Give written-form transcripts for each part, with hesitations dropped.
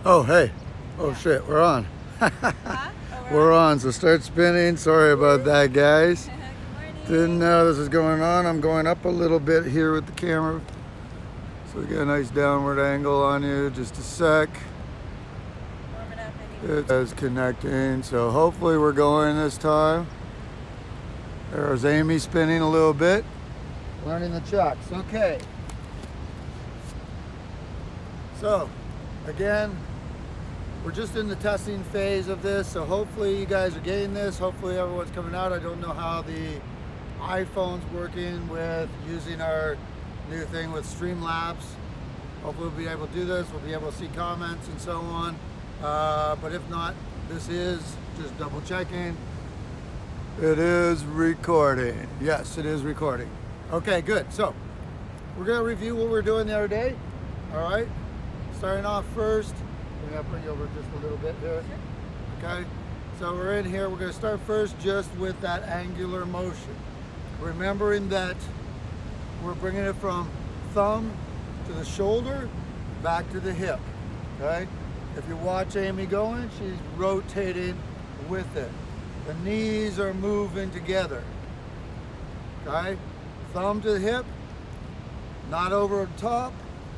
Oh, hey. Oh, shit, we're on. We're on, so start spinning. Sorry about that, guys. Didn't know this was going on. I'm going up a little bit here with the camera. So we got a nice downward angle on you. Just a sec. It's connecting, so hopefully we're going this time. There's Amy spinning a little bit. Learning the chucks. Okay. So, again, we're just in the testing phase of this, so hopefully you guys are getting this. Hopefully everyone's coming out. I don't know how the iPhone's working with using our new thing with Streamlabs. Hopefully we'll be able to do this. We'll be able to see comments and so on. But if not, this is just double checking. It is recording. Yes, it is recording. Okay, good. So we're going to review what we were doing the other day. All right. Starting off first. I'm going to bring you over just a little bit here. Okay. So we're in here. We're going to start first just with that angular motion. Remembering that we're bringing it from thumb to the shoulder, back to the hip. Okay. If you watch Amy going, she's rotating with it. The knees are moving together. Okay. Thumb to the hip, not over the top,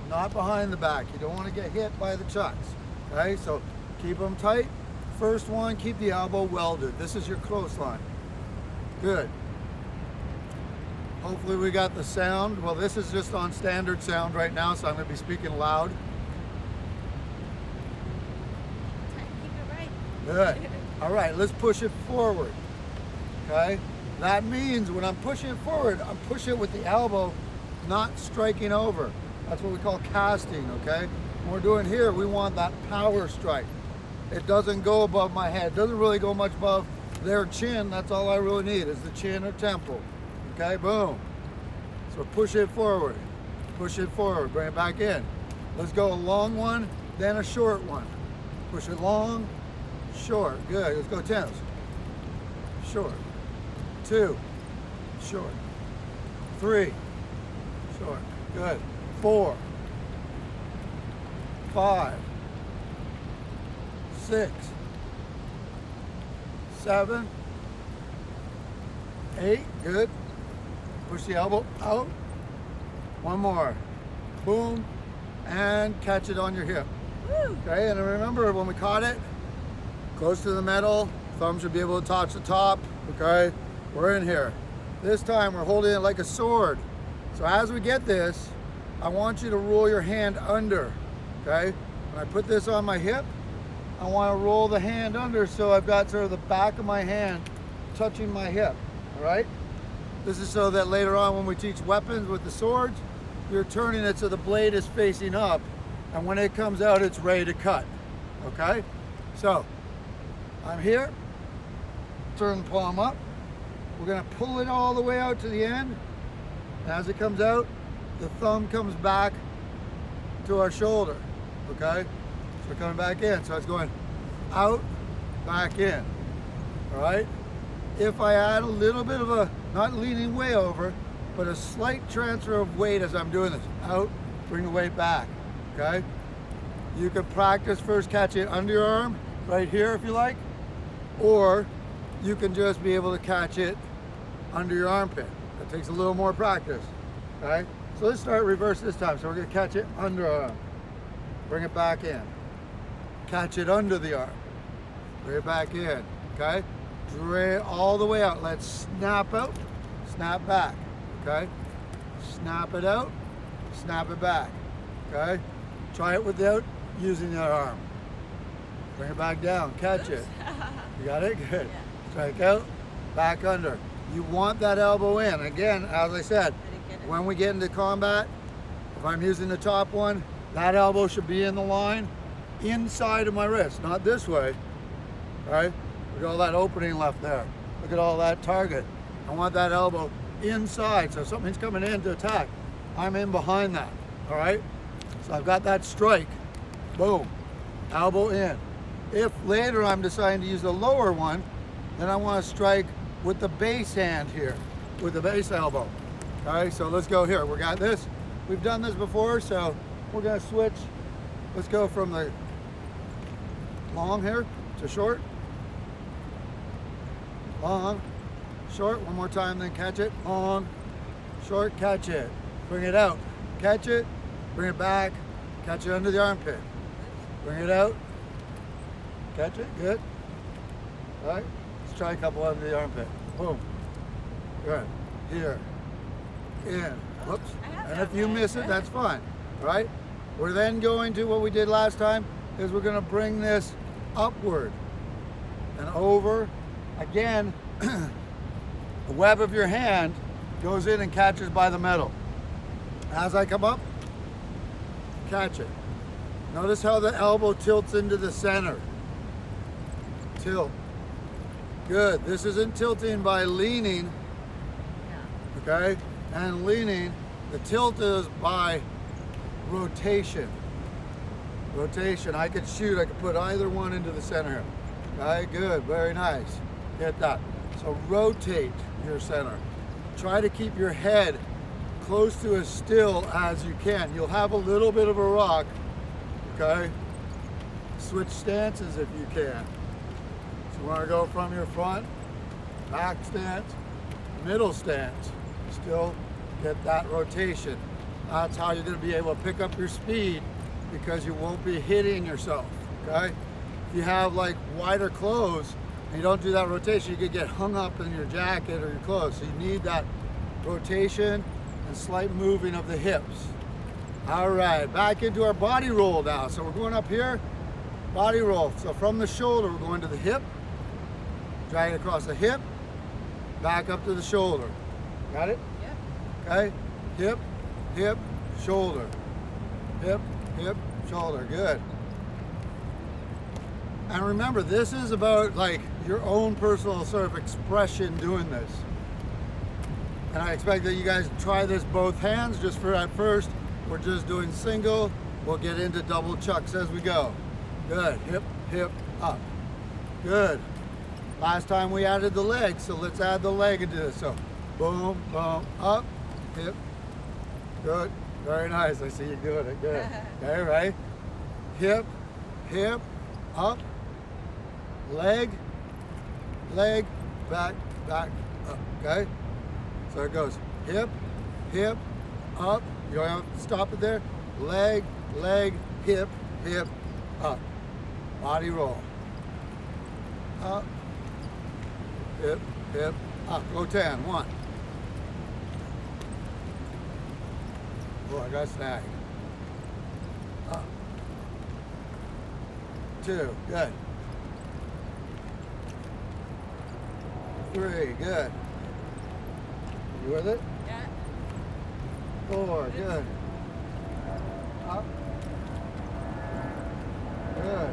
not behind the back. You don't want to get hit by the chucks. Okay, so keep them tight. First one, keep the elbow welded. This is your clothesline. Good. Hopefully we got the sound. Well, this is just on standard sound right now, so I'm going to be speaking loud. Keep it right. Good. All right, let's push it forward. Okay. That means when I'm pushing it forward, I'm pushing it with the elbow, not striking over. That's what we call casting, okay? When we're doing here, we want that power strike. It doesn't go above my head. It doesn't really go much above their chin. That's all I really need is the chin or temple. Okay, boom. So push it forward. Push it forward, bring it back in. Let's go a long one, then a short one. Push it long, short, good. Let's go 10s. Short. 2, short. 3, short. Good. 4, 5, 6, 7, 8. Good. Push the elbow out. One more. Boom. And catch it on your hip. Woo. Okay, and remember when we caught it, close to the metal, thumb should be able to touch the top. Okay. We're in here. This time we're holding it like a sword. So as we get this, I want you to roll your hand under, okay? When I put this on my hip, I want to roll the hand under so I've got sort of the back of my hand touching my hip, all right? This is so that later on when we teach weapons with the swords, you're turning it so the blade is facing up, and when it comes out, it's ready to cut, okay? So, I'm here, turn the palm up. We're going to pull it all the way out to the end. And as it comes out, the thumb comes back to our shoulder. Okay? So we're coming back in. So it's going out, back in. All right? If I add a little bit of a, not leaning way over, but a slight transfer of weight as I'm doing this. Out, bring the weight back. Okay? You can practice first catching it under your arm, right here if you like. Or you can just be able to catch it under your armpit. That takes a little more practice, okay? So let's start reverse this time. So we're gonna catch it under our arm. Bring it back in. Catch it under the arm. Bring it back in, okay? Drain it all the way out. Let's snap out, snap back, okay? Snap it out, snap it back, okay? Try it without using that arm. Bring it back down, catch it. You got it? Good. Yeah. Strike out, back under. You want that elbow in. Again, as I said, when we get into combat, if I'm using the top one, that elbow should be in the line inside of my wrist, not this way. All right? Look at all that opening left there. Look at all that target. I want that elbow inside, so if something's coming in to attack, I'm in behind that. All right? So I've got that strike. Boom. Elbow in. If later I'm deciding to use the lower one, then I want to strike with the base hand here, with the base elbow. All right, so let's go here. We got this. We've done this before, so we're going to switch. Let's go from the long here to short. Long, short, one more time, then catch it. Long, short, catch it. Bring it out, catch it, bring it back, catch it under the armpit. Bring it out, catch it, good. All right, let's try a couple under the armpit. Boom, good. Here, in, whoops. And if you miss it, that's fine, all right? We're then going to what we did last time, is we're gonna bring this upward and over. Again, the web of your hand goes in and catches by the metal. As I come up, catch it. Notice how the elbow tilts into the center. Tilt. Good. This isn't tilting by leaning, okay? And leaning, the tilt is by rotation. Rotation. I could shoot, I could put either one into the center. Okay, good, very nice. Get that. So rotate your center. Try to keep your head close to as still as you can. You'll have a little bit of a rock, okay? Switch stances if you can. So you want to go from your front, back stance, middle stance. Still get that rotation. That's how you're going to be able to pick up your speed because you won't be hitting yourself, okay? If you have like wider clothes and you don't do that rotation, you could get hung up in your jacket or your clothes. So you need that rotation and slight moving of the hips. All right, back into our body roll now. So we're going up here, body roll. So from the shoulder, we're going to the hip, drag it across the hip, back up to the shoulder. Got it? Yep. Okay, hip, hip, shoulder, hip, hip, shoulder, good. And remember, this is about like your own personal sort of expression doing this. And I expect that you guys try this both hands just for at first. We're just doing single. We'll get into double chucks as we go. Good, hip, hip, up. Good. Last time we added the leg, so let's add the leg into this. So boom, boom, up, hip, good. Very nice, I see you doing it, good. Okay, right? Hip, hip, up, leg, leg, back, back, up, okay? So it goes hip, hip, up. You don't have to stop it there. Leg, leg, hip, hip, up. Body roll. Up, hip, hip, up. Go 10, 1. Oh, I got snag. Up. 2, good. 3, good. You with it? Yeah. 4, good. Up. Good.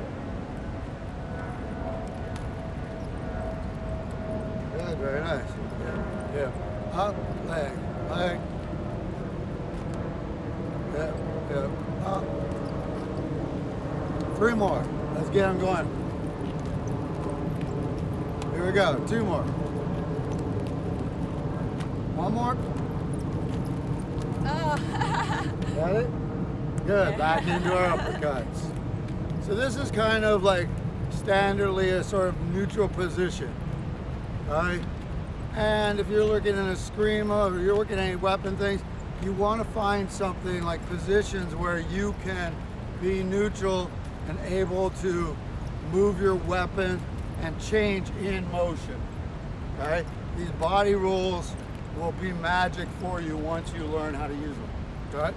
Good, very nice. Yeah. Up, leg, leg. Hip, hip, up. 3 more. Let's get them going. Here we go. 2 more. 1 more. Oh. Got it? Good. Back into our uppercuts. So this is kind of like standardly a sort of neutral position. Right? And if you're looking in a screamo or you're looking at any weapon things, you want to find something like positions where you can be neutral and able to move your weapon and change in motion. Okay? These body rolls will be magic for you once you learn how to use them. Okay?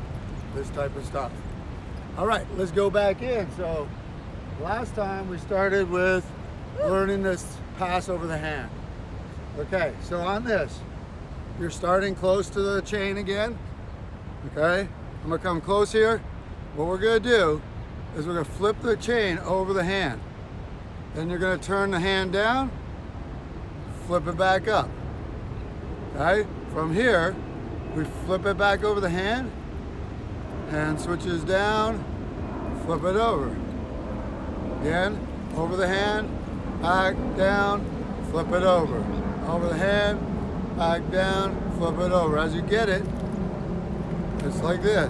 This type of stuff. All right, let's go back in. So last time we started with learning this pass over the hand. Okay, so on this, you're starting close to the chain again. Okay, I'm gonna come close here. What we're gonna do is we're gonna flip the chain over the hand. Then you're gonna turn the hand down, flip it back up. Okay, from here, we flip it back over the hand, hand switches down, flip it over. Again, over the hand, back, down, flip it over. Over the hand, back, down, flip it over. As you get it, it's like this.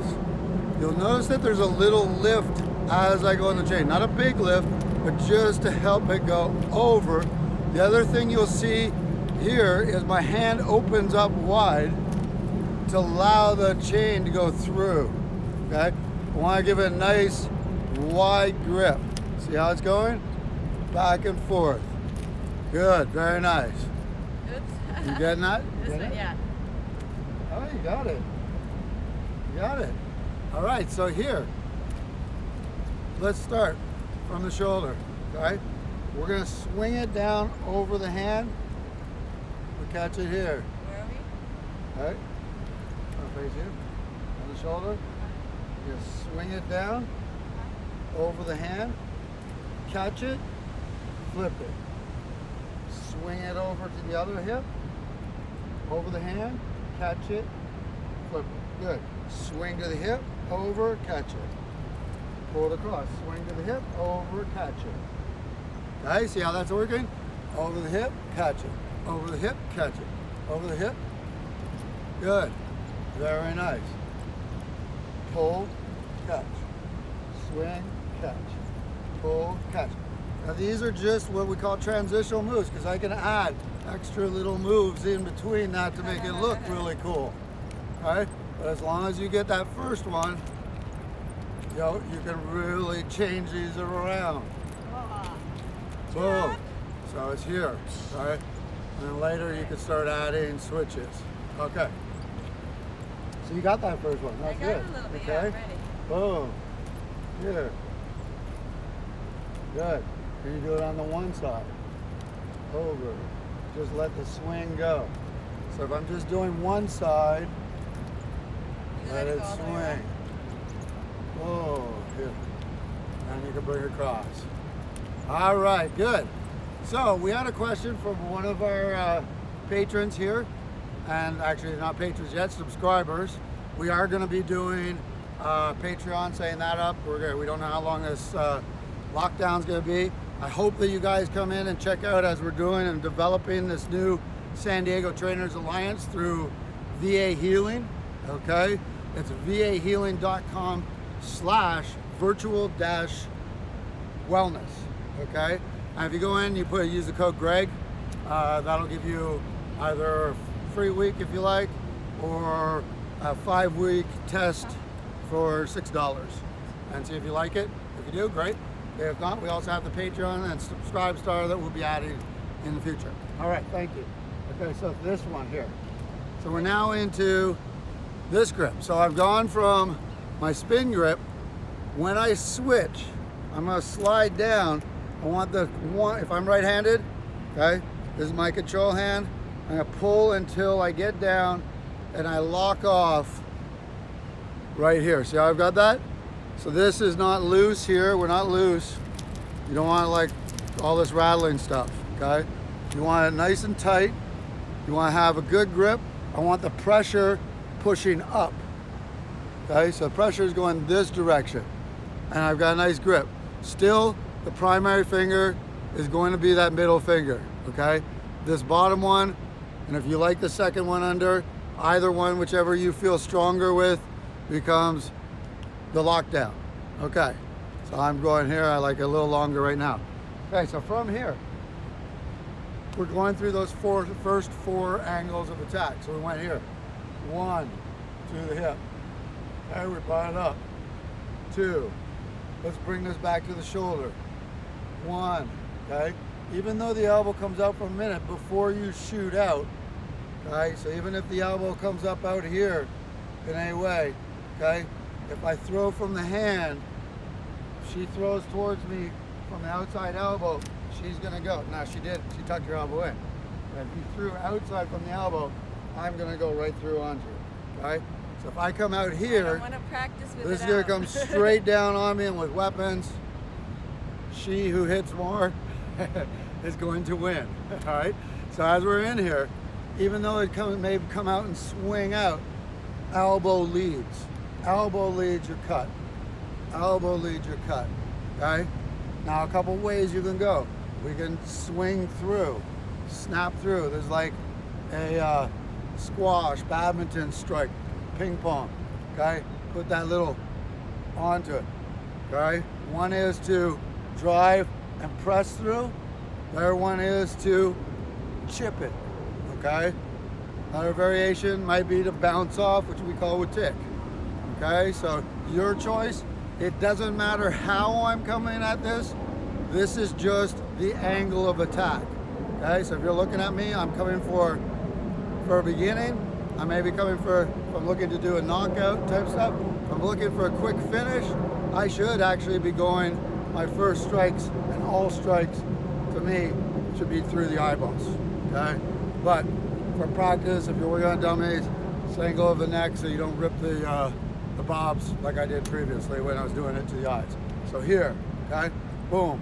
You'll notice that there's a little lift as I go on the chain. Not a big lift, but just to help it go over. The other thing you'll see here is my hand opens up wide to allow the chain to go through. Okay? I want to give it a nice wide grip. See how it's going? Back and forth. Good, very nice. Oops. You getting that? This Get one, it? yeah. Oh, you got it. You got it. All right, so here, let's start from the shoulder, okay? We're gonna swing it down over the hand. We catch it here, Where are we? all right? I'll face you, on the shoulder. You swing it down over the hand, catch it, flip it. Swing it over to the other hip, over the hand, catch it, flip it. Good. Swing to the hip, over, catch it. Pull it across. Swing to the hip, over, catch it. Okay, see how that's working? Over the hip, catch it. Over the hip, catch it. Over the hip. Good. Very nice. Pull, catch. Swing, catch. Pull, catch. Now these are just what we call transitional moves because I can add extra little moves in between that to make it look really cool. All right? But as long as you get that first one, you can really change these around. Boom. So it's here, all right? And then later you can start adding switches. Okay. So you got that first one. That's I got good. it a little bit, Okay. yeah, I'm ready. Boom. Here. Good. Can you do it on the one side? Over. Just let the swing go. So if I'm just doing one side, You let let it it go all the way swing. around. Oh, here. And you can bring it across. All right, good. So we had a question from one of our patrons here, and actually not patrons yet, subscribers. We are going to be doing Patreon, setting that up. We don't know how long this lockdown's going to be. I hope that you guys come in and check out as we're doing and developing this new San Diego Trainers Alliance through VA Healing. Okay, it's vahealing.com/virtual-wellness. Okay, and if you go in, use the code Greg. That'll give you either a free week if you like, or a 5-week test for $6, and see if you like it. If you do, great. If not, we also have the Patreon and Subscribe Star that we'll be adding in the future. All right, thank you. Okay, so this one here. So we're now into this grip. So I've gone from my spin grip. When I switch, I'm gonna slide down. I want if I'm right-handed, okay, this is my control hand. I'm gonna pull until I get down and I lock off right here. See how I've got that? So this is not loose here. We're not loose. You don't want like all this rattling stuff, okay? You want it nice and tight. You want to have a good grip. I want the pressure pushing up, okay? So the pressure is going this direction, and I've got a nice grip. Still, the primary finger is going to be that middle finger, okay? This bottom one, and if you like the second one under, either one, whichever you feel stronger with, becomes the lockdown. Okay, so I'm going here. I like a little longer right now. Okay, so from here, we're going through those first four angles of attack. So we went here. 1, to the hip. Okay, we brought it up. 2. Let's bring this back to the shoulder. 1, okay? Even though the elbow comes out for a minute before you shoot out, okay? So even if the elbow comes up out here in any way, okay? If I throw from the hand, if she throws towards me from the outside elbow, she's gonna go. Now she did, she tucked her elbow in. But if you threw outside from the elbow, I'm gonna go right through onto it, okay? So if I come out I here, don't want to practice with this is it gonna out. come straight down on me, and with weapons, she who hits more is going to win, all right? So as we're in here, even though it may come out and swing out, elbow leads. Elbow leads your cut. Elbow leads your cut, okay? Now a couple ways you can go. We can swing through, snap through. There's like a squash, badminton strike, ping pong, okay? Put that little onto it, okay? One is to drive and press through. The other one is to chip it, okay? Another variation might be to bounce off, which we call a tick, okay? So your choice. It doesn't matter how I'm coming at this. This is just the angle of attack, okay? So if you're looking at me, I'm coming for a beginning. I may be coming if I'm looking to do a knockout type stuff. If I'm looking for a quick finish, I should actually be going my first strikes, and all strikes to me should be through the eyeballs, okay? But for practice, if you're working on dummies, it's angle of the neck so you don't rip the bobs like I did previously when I was doing it to the eyes. So here, okay, boom,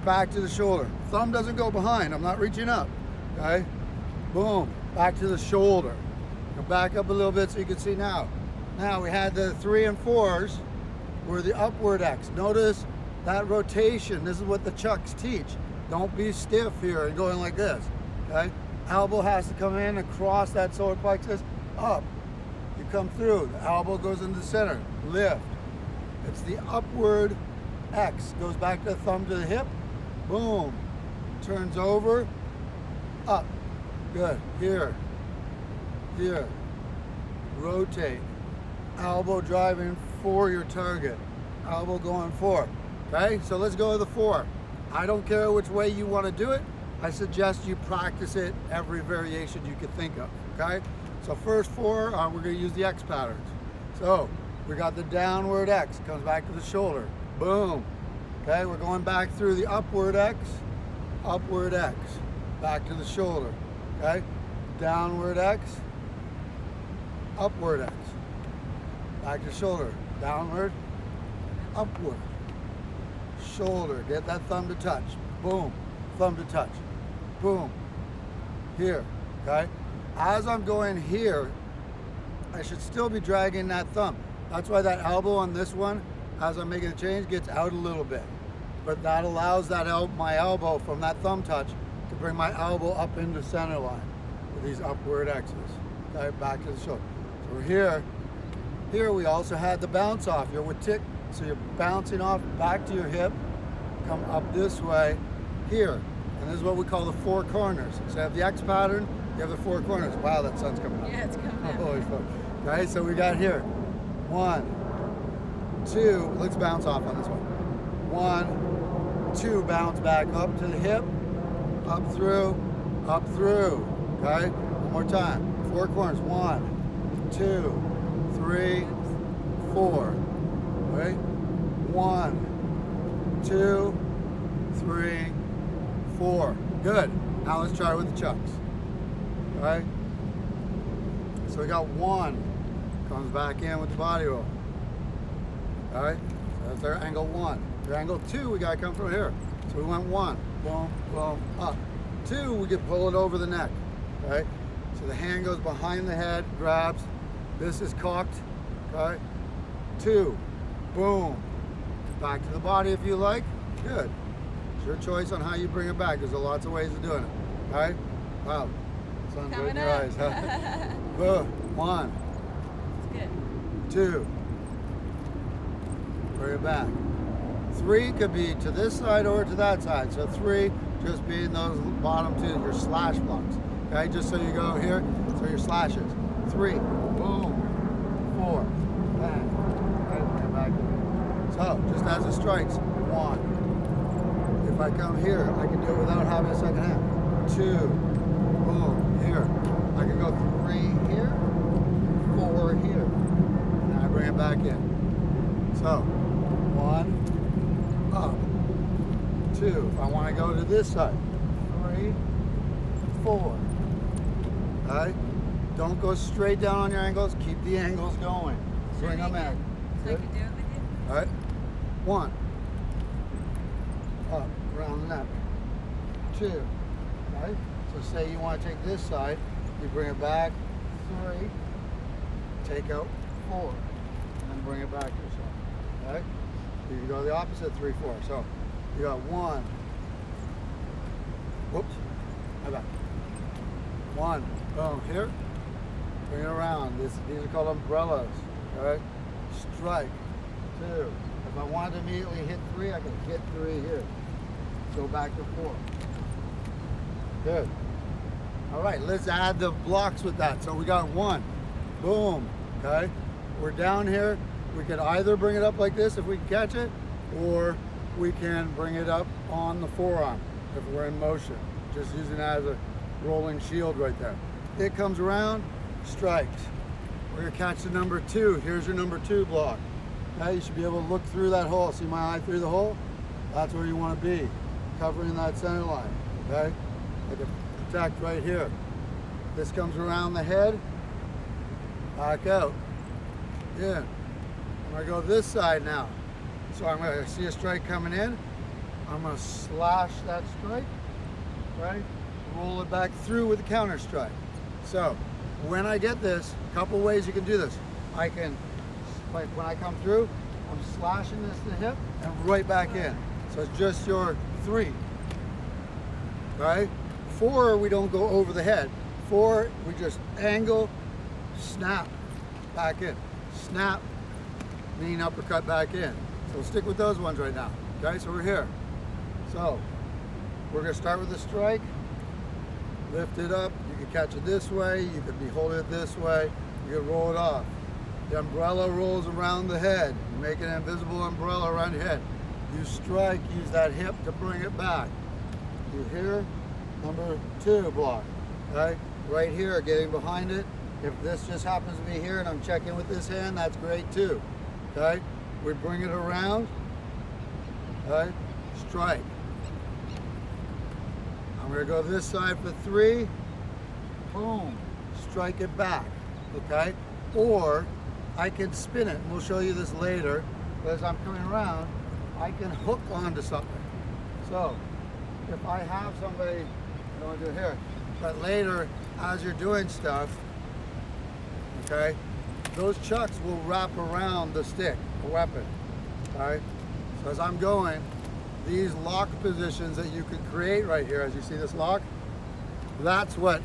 back to the shoulder. Thumb doesn't go behind, I'm not reaching up, okay? Boom, back to the shoulder. Now back up a little bit so you can see now. Now we had the 3 and 4s were the upward X. Notice that rotation, this is what the chucks teach. Don't be stiff here and going like this, okay? Elbow has to come in across that solar plexus, up. You come through, the elbow goes into the center, lift. It's the upward X, goes back to the thumb to the hip, boom. Turns over, up, good, here, rotate. Elbow driving for your target, elbow going for, okay? So let's go to the 4. I don't care which way you want to do it. I suggest you practice it every variation you can think of, okay? So first 4, we're going to use the X patterns. So we got the downward X, comes back to the shoulder, boom. Okay, we're going back through the upward X, back to the shoulder, okay? Downward X, upward X, back to shoulder, downward, upward, shoulder, get that thumb to touch, boom, thumb to touch, boom, here, okay? As I'm going here, I should still be dragging that thumb. That's why that elbow on this one, as I'm making the change, gets out a little bit. But that allows that my elbow from that thumb touch to bring my elbow up into center line with these upward X's. Okay, back to the shoulder. So we're here. Here we also had the bounce off. You're with tick, so you're bouncing off back to your hip, come up this way, here. And this is what we call the 4 corners. So you have the X pattern, you have the 4 corners. Wow, that sun's coming up. Yeah, it's coming up. Holy fuck. Okay, so we got here. 1, 2, let's bounce off on this one. 1, 2, bounce back up to the hip, up through, okay? One more time, 4 corners, 1, 2, 3, 4, right? 1, 2, 3, 4, good. Now let's try it with the chucks, all right? So we got 1, comes back in with the body roll, all right? So that's our angle 1. For angle 2, we gotta come from here. So we went 1, boom, boom, up. 2, we can pull it over the neck, right? So the hand goes behind the head, grabs. This is cocked, okay? 2, boom. Back to the body if you like, good. It's your choice on how you bring it back. There's lots of ways of doing it, all right? Wow, sun's right in your eyes, huh? Boom, 1, It's good. 2, bring it back. 3 could be to this side or to that side. So 3 just being those bottom 2, your slash blocks. Okay, just so you go here, so your slashes. 3, boom, 4, bang, okay, come back. So just as it strikes, 1. If I come here, I can do it without having a second hand. 2, boom, here. I can go 3 here, 4 here. And I bring it back in. So 1, up, 2, if I want to go to this side, 3, 4, okay? Don't go straight down on your angles, keep the angles going. Bring them in. So I can do it with you? All right, 1, up, around the neck, 2, right? So say you want to take this side, you bring it back, 3, take out 4, and then bring it back this side, okay? You can go the opposite, 3, 4. So you got 1. Whoops. My bad. 1. Boom. Here. Bring it around. These are called umbrellas. Alright? Strike. 2. If I wanted to immediately hit 3, I can hit 3 here. Go back and forth. Good. All right, let's add the blocks with that. So we got one. Boom. Okay. We're down here. We could either bring it up like this if we can catch it, or we can bring it up on the forearm if we're in motion. Just using it as a rolling shield right there. It comes around, strikes. We're gonna catch the number 2. Here's your number 2 block. Okay, you should be able to look through that hole. See my eye through the hole? That's where you want to be, covering that center line. Okay, like a protect right here. This comes around the head, back out. Yeah. I'm gonna go this side now. So I'm gonna see a strike coming in. I'm gonna slash that strike, right? Roll it back through with a counter strike. So when I get this, a couple ways you can do this. I can, like when I come through, I'm slashing this to the hip and right back in. So it's just your 3, right? 4, we don't go over the head. 4, we just angle, snap, back in. Snap, mean uppercut back in. So we'll stick with those ones right now. Okay, so we're here. So we're gonna start with the strike, lift it up. You can catch it this way, you could be holding it this way, you can roll it off. The umbrella rolls around the head. You make an invisible umbrella around your head. You strike, use that hip to bring it back. You hear number 2 block, okay? Right here, getting behind it. If this just happens to be here and I'm checking with this hand, that's great too, okay? We bring it around, okay? Strike. I'm gonna go this side for 3, boom, strike it back, okay? Or I can spin it, and we'll show you this later, but as I'm coming around, I can hook onto something. So if I have somebody, I don't want to do it here, but later as you're doing stuff, okay, those chucks will wrap around the stick, the weapon, all right? So as I'm going, these lock positions that you can create right here, as you see this lock, that's what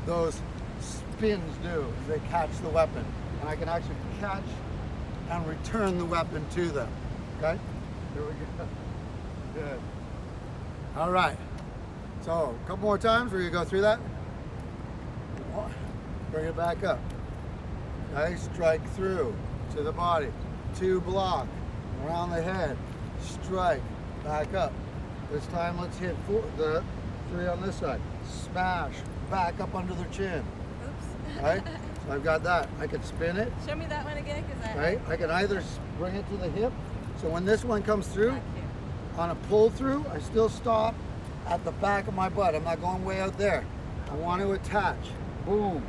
those spins do, is they catch the weapon. And I can actually catch and return the weapon to them, okay? Here we go. Good. All right. So a couple more times, we're gonna go through that. Bring it back up. Okay, strike through to the body. 2 block, around the head, strike, back up. This time let's hit 4, the 3 on this side. Smash, back up under their chin. Oops. Right? So I've got that. I can spin it. Show me that one again, because Right? I can either bring it to the hip. So when this one comes through, on a pull through, I still stop at the back of my butt. I'm not going way out there. I want to attach. Boom.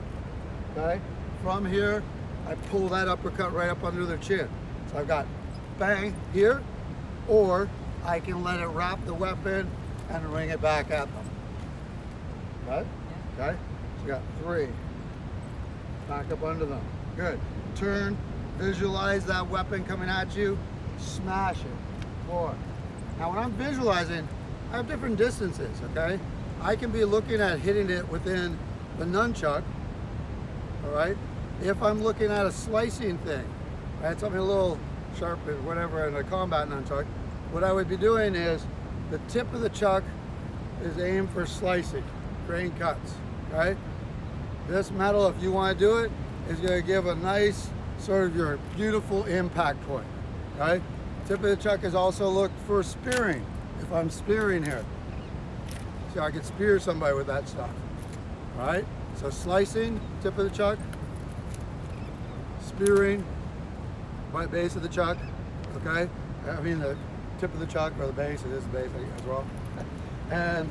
Okay? From here, I pull that uppercut right up under their chin. So I've got bang here, or I can let it wrap the weapon and ring it back at them. Right? Yeah. Okay? So you got 3. Back up under them. Good. Turn, visualize that weapon coming at you, smash it. 4. Now when I'm visualizing, I have different distances, okay? I can be looking at hitting it within the nunchuck, all right? If I'm looking at a slicing thing, right, something a little sharp or whatever in a combat nunchuck, what I would be doing is the tip of the chuck is aimed for slicing, grain cuts, right? This metal, if you want to do it, is going to give a nice sort of your beautiful impact point, right? Tip of the chuck is also looked for spearing. If I'm spearing here, so I can spear somebody with that stuff, all right? So slicing, tip of the chuck, spearing, by base of the chuck, okay? I mean the tip of the chuck or the base, it is the base as well. And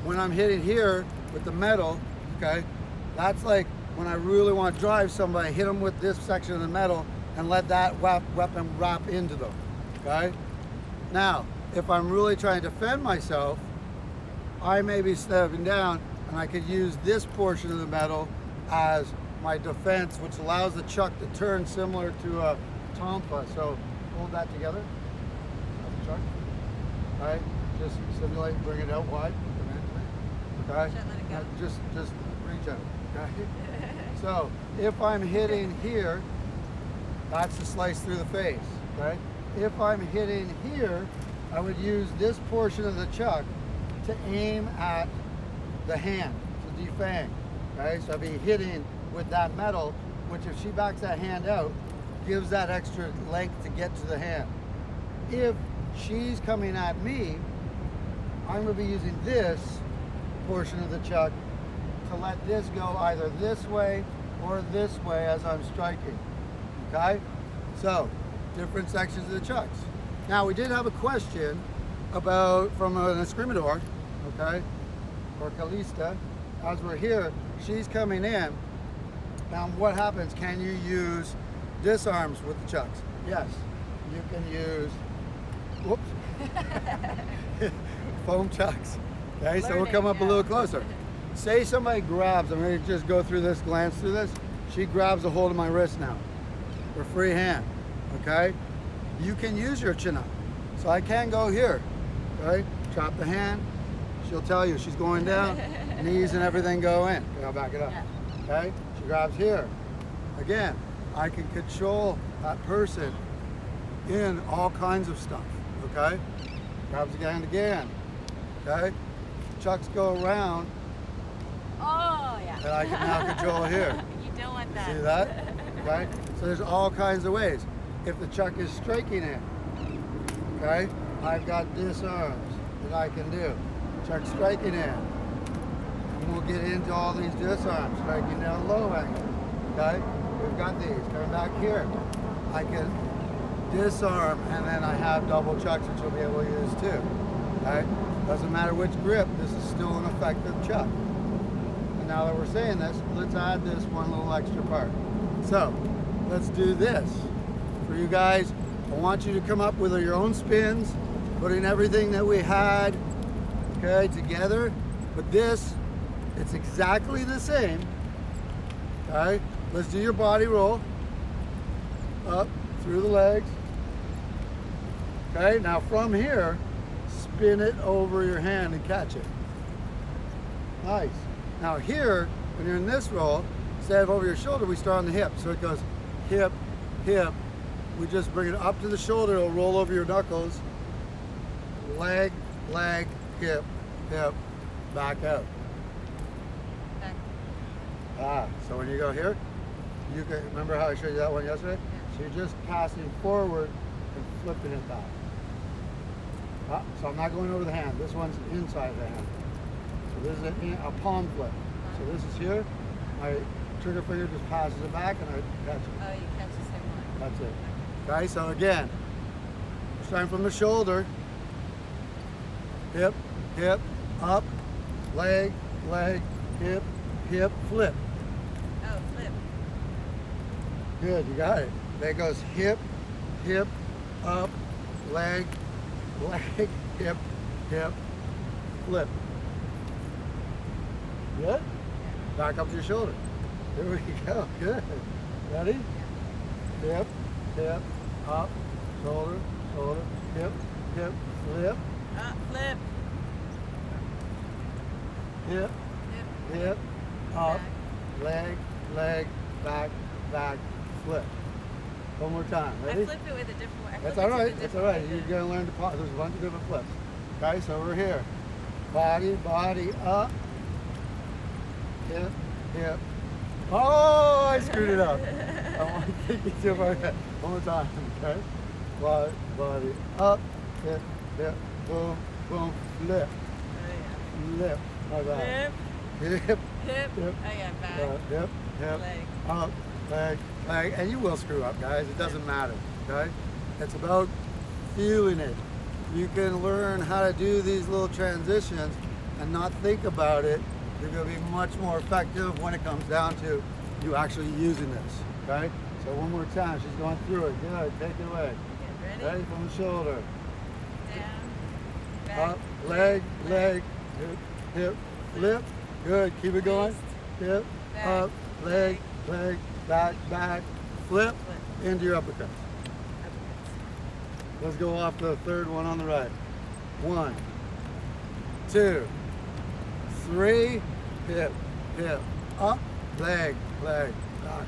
when I'm hitting here with the metal, okay, that's like when I really want to drive somebody, hit them with this section of the metal and let that weapon wrap into them, okay? Now, if I'm really trying to defend myself, I may be stepping down and I could use this portion of the metal as my defense, which allows the chuck to turn similar to a tonfa. So hold that together, that's the chuck, all right? Just simulate, bring it out wide, okay? Just reach out, okay? So if I'm hitting here, that's the slice through the face, okay? If I'm hitting here, I would use this portion of the chuck to aim at the hand, to defang. Okay, so I'd be hitting with that metal, which if she backs that hand out, gives that extra length to get to the hand. If she's coming at me, I'm going to be using this portion of the chuck to let this go either this way or this way as I'm striking. Okay? So, different sections of the chucks. Now, we did have a question about from an escrimador, okay, or Calista. As we're here, she's coming in. Now, what happens? Can you use disarms with the chucks? Yes. You can use, whoops, foam chucks. Okay, so we'll come up a little closer. Say somebody grabs, I'm going to just go through this, glance through this. She grabs a hold of my wrist now. For free hand, okay? You can use your chin up. So I can go here, okay? Chop the hand. She'll tell you she's going down. Knees and everything go in. Okay, I'll back it up. Okay? She grabs here. Again, I can control that person in all kinds of stuff, okay? Grabs again and again, okay? Chucks go around. Oh, yeah. And I can now control here. You don't want that. See that? Okay? So there's all kinds of ways. If the chuck is striking in, okay, I've got disarms that I can do. Chuck striking in. And we'll get into all these disarms, striking down low angle. Okay? We've got these. Coming back here. I can disarm and then I have double chucks which you'll be able to use too. Okay? Doesn't matter which grip, this is still an effective chuck. And now that we're saying this, let's add this one little extra part. So, let's do this. For you guys, I want you to come up with your own spins, putting everything that we had, okay, together. But this, it's exactly the same. Okay, let's do your body roll. Up, through the legs. Okay, now from here, spin it over your hand and catch it. Nice. Now here, when you're in this roll, instead of over your shoulder, we start on the hip. So it goes hip, hip. We just bring it up to the shoulder, it'll roll over your knuckles. Leg, leg, hip, hip, back out. Back. So when you go here, you can, remember how I showed you that one yesterday? Yeah. So you're just passing forward and flipping it back. So I'm not going over the hand. This one's inside the hand. So this is a palm flip. So this is here. My trigger finger just passes it back and I catch it. Oh, you catch the same one. That's it. Okay, so again, starting from the shoulder, hip, hip, up, leg, leg, hip, hip, flip. Oh, flip. Good, you got it. Then it goes hip, hip, up, leg, leg, hip, hip, flip. Good? Back up to your shoulder. Here we go. Good. Ready? Hip, hip, up, shoulder, shoulder, hip, hip, flip. Flip. Hip, Hip. hip, up, Back. leg, leg, back, back, flip. One more time. Ready? I flipped it with a different one. That's all right. That's all right. You're going to learn to pause. There's a bunch of different flips. Okay, so we're here. Body, body, up. Hip, hip. Oh, I screwed it up. I want to take you to my head. One more time, okay? Body, body, up, hip, hip, boom, boom, flip, flip. Like that. Hip. Hip, Hip. hip, Oh, yeah, back. hip, hip, Leg. up, leg, leg. And you will screw up, guys. It doesn't matter, okay? It's about feeling it. You can learn how to do these little transitions and not think about it. You're going to be much more effective when it comes down to you actually using this, okay? So one more time, she's going through it. Good, take it away. Okay, ready? Ready from the shoulder. Down. Back. Up, leg, leg, hip, hip, flip. Good, keep it going. Hip, Back, up, leg, leg, back, back, flip, Flip. into your uppercuts. Let's go off the third one on the right. 1, 2, 3, hip, hip, up, leg, leg, back.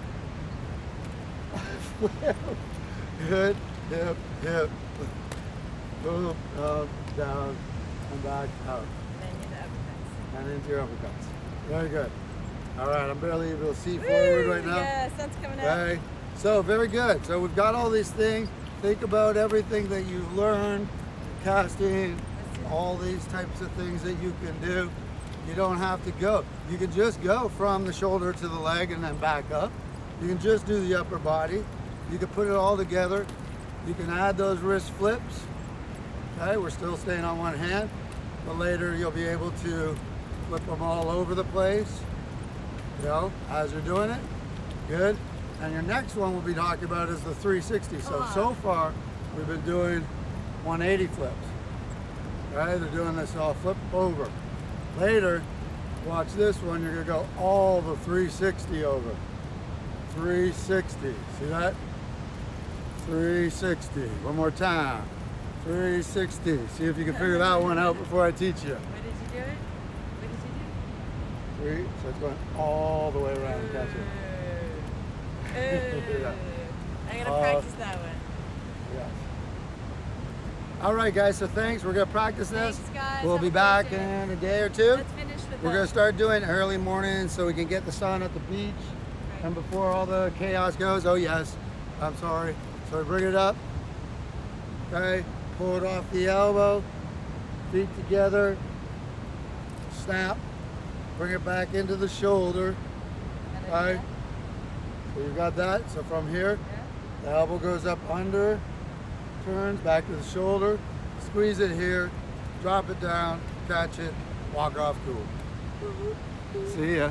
Flip. Good, hip, hip. Boom, up, down, and back out. Then you the uppercuts. And into your uppercuts. Very good. All right, I'm barely able to see forward right now. Yeah, sun's coming up. Okay, so very good. So we've got all these things. Think about everything that you've learned, casting, all these types of things that you can do. You don't have to go. You can just go from the shoulder to the leg and then back up. You can just do the upper body. You can put it all together. You can add those wrist flips. Okay, we're still staying on one hand, but later you'll be able to flip them all over the place, you know, as you're doing it. Good. And your next one we'll be talking about is the 360. So far we've been doing 180 flips. Okay, they're doing this all flip over. Later, watch this one, you're gonna go all the 360 over. 360, see that? 360, one more time. 360, see if you can figure that one out before I teach you. Where did you do it? What did you do? 3, so it's going all the way around, catch it. Yeah. I gotta practice that one. Yes. All right, guys, so thanks. We're gonna practice this. Thanks, guys. We'll Have be a great back day. in a day or two. Let's finish with We're gonna start doing early morning so we can get the sun at the beach. Right. And before all the chaos goes, oh yes, I'm sorry. So we bring it up, okay, pull it off the elbow, feet together, snap, bring it back into the shoulder, And then okay. So you've got that, so from here, yeah. the elbow goes up under, turns back to the shoulder, squeeze it here, drop it down, catch it, walk off cool. See ya.